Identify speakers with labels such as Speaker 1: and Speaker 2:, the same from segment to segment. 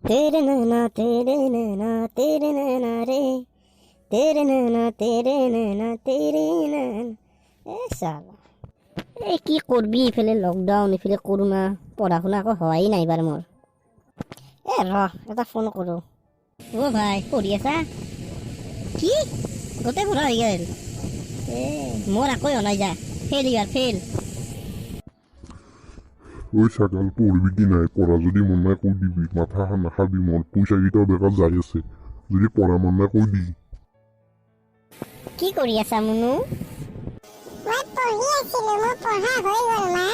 Speaker 1: तेरे नैना तेरे नैना तेरे नैना रे तेरे नैना तेरे नैना तेरे नैনা এ চালা এই কি কৰবি ইফালে লকডাউন ইফালে কৰোণা পঢ়া শুনা আকৌ হোৱাই নাই এইবাৰ মোৰ এটা ফোন কৰোঁ অ' ভাই পঢ়ি আছা কি গোটেই পঢ়া হৈ গ'ল মোৰ আকৌ অনাই যা ফেল ইয়াৰ ফেল
Speaker 2: ওই সকাল পড়বি কি নাই পড়া যদি মন নাই কই দিবি মাথা নাখাবি মন পয়সা কেইটাও বেকার যাই আছে যদি পড়া মন নাই কই দি
Speaker 1: কি কৰি আছা মুনু
Speaker 3: মই পঢ়ি আছিলো মোৰ পঢ়া হৈ গ'ল মা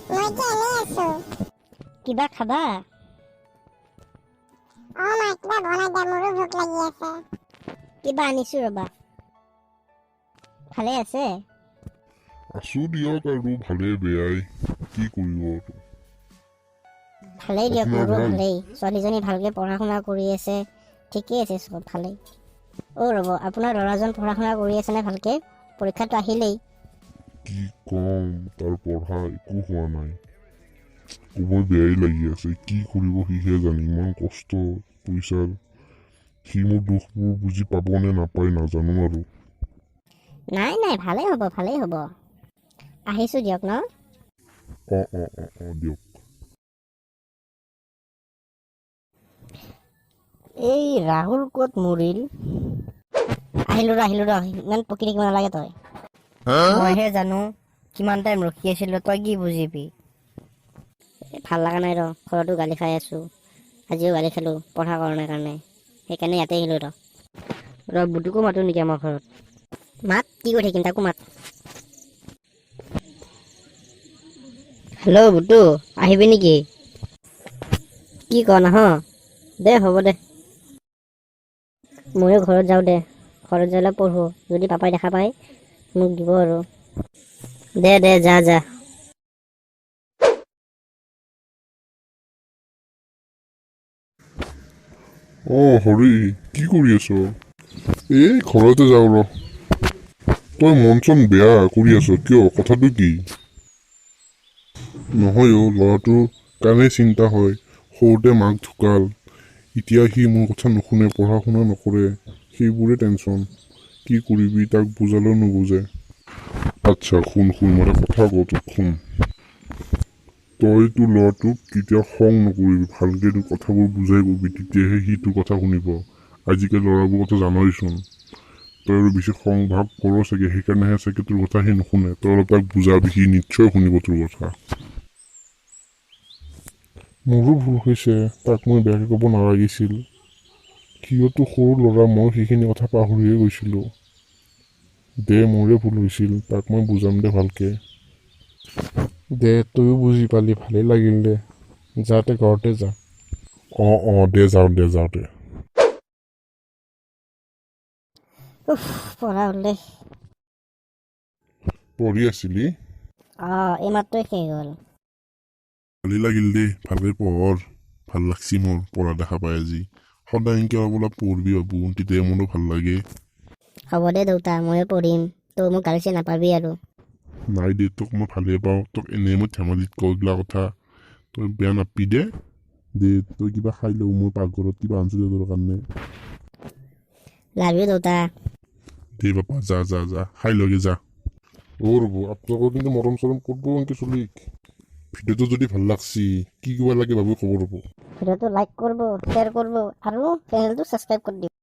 Speaker 3: মই এতিয়া এনেই আছো
Speaker 1: কিবা খাবা
Speaker 3: মা কিবা বনাই দিয়া মোৰো ভোক লাগি আছে
Speaker 1: কিবা আনিছোঁ ৰ'বা ভালে আছে
Speaker 2: আছো দিয়ক আৰু ভালে বেয়াই কি কৰিব আৰু
Speaker 1: ভালেই দিয়ক
Speaker 2: আপোনাৰ
Speaker 1: মোৰো
Speaker 2: ভাল?
Speaker 1: ভালেই ছোৱালীজনী ভালকৈ পঢ়া শুনা কৰি আছে ঠিকেই আছে চব ভালেই ৰ'ব আপোনাৰ ল'ৰাজন পঢ়া শুনা কৰি আছেনে ভালকৈ পৰীক্ষাটো আহিলেই
Speaker 2: কি কম তাৰ পঢ়া একো হোৱা নাই ক'বই বেয়াই লাগি আছে কি কৰিব সিহে জানে ইমান কষ্ট পইচাৰ সি মোৰ দুখবোৰ বুজি পাব নে নাপায় নাজানো আৰু
Speaker 1: নাই নাই ভালেই হ'ব আহিছোঁ দিয়ক ন
Speaker 2: দিয়ক
Speaker 1: এই ৰাহুল ক'ত মৰিল আহিলোঁ ৰ ইমান পকি থাকিব নালাগে তই মইহে জানো কিমান টাইম ৰখি আছিলোঁ তই কি বুজিবি ভাল লগা নাই ঘৰতো গালি খাই আছোঁ আজিও গালি খালোঁ পঢ়া কৰাৰ কাৰণে সেইকাৰণে ইয়াতে আহিলোঁ বুটুকো মাতোঁ নেকি আমাৰ ঘৰত মাত কি কৰি থাকিম তাকো মাত হেল্ল' বুটু আহিবি নেকি কি ক নাহ দে হ'ব দে ময়ো ঘৰত যাওঁ দে ঘৰত যাই পঢ়োঁ যদি পাপাই দেখা পায় মোক দিব আৰু দে যা
Speaker 2: হৰি কি কৰি আছ এই ঘৰতে যাওঁ ৰ তই মন চন বেয়া কৰি আছ কিয় কথাটো কি নহয় ল'ৰাটোৰ কাৰণে চিন্তা হয় সৰুতে মাক ঢুকাল এতিয়া সি মোৰ কথা নুশুনে পঢ়া শুনা নকৰে সেইবোৰে টেনচন কি কৰিবি তাক বুজালেও নুবুজে আচ্ছা শুন মই এটা কথা কওঁ তোক শুন তই তোৰ ল'ৰাটোক কেতিয়া খং নকৰিবি ভালকৈ তোৰ কথাবোৰ বুজাই কবি তেতিয়াহে সি তোৰ কথা শুনিব আজিকালি ল'ৰাবোৰ কথা জানইচোন তই আৰু বেছি খং ভাৱ কৰ চাগে সেইকাৰণেহে চাগে তোৰ কথা সি নুশুনে তই অলপ তাক বুজাবি সি নিশ্চয় শুনিব তোৰ কথা মোৰো ভুল হৈছে তাক মই বেয়াকৈ ক'ব নালাগিছিল সিওতো সৰু ল'ৰা মই সেইখিনি কথা পাহৰিয়ে গৈছিলোঁ দে মোৰে ভুল হৈছিল তাক মই বুজাম দে ভালকৈ দে তয়ো বুজি পালি ভালেই লাগিল দে যাতে ঘৰতে যা দে যাওঁ দে
Speaker 1: পঢ়া হ'লে
Speaker 2: পঢ়ি আছিলি
Speaker 1: এইমাত্ৰই শেষ হ'ল
Speaker 2: ভালেই লাগিল দে ভালকৈ পঢ় ভাল লাগছি মোৰ পঢ়া দেখা পাই আজি সদায় এনেকৈ অলপ পঢ়বি বাবু তেতিয়া মোৰো ভাল লাগে
Speaker 1: হ'ব দে দেউতা ময়ো পঢ়িম তই মোক গালি চালি নাপাবি আৰু
Speaker 2: নাই দে তোক মই ভালেই পাওঁ তোক এনেই মই ধেমালিত কওঁ এইগিলা কথা তই বেয়া নাপাবি দে তই কিবা খাই লওঁ মই পাকঘৰত কিবা আনিছোঁ দে তোৰ কাৰণে
Speaker 1: লাভ ইউ দেউতা
Speaker 2: দে বাপা যা খাই লগে যা ৰ'ব আপোনালোকৰ কিন্তু মৰম চৰম কৰিব এনেকৈ চলিক ভিডিঅ'টো যদি ভাল লাগছি কি কিবা লাগে ভাবি খবৰ ৰ'ব
Speaker 1: ভিডিঅ'টো লাইক কৰিব শ্বেয়াৰ কৰিব আৰু চেনেলটো ছাবস্ক্ৰাইব কৰি দিব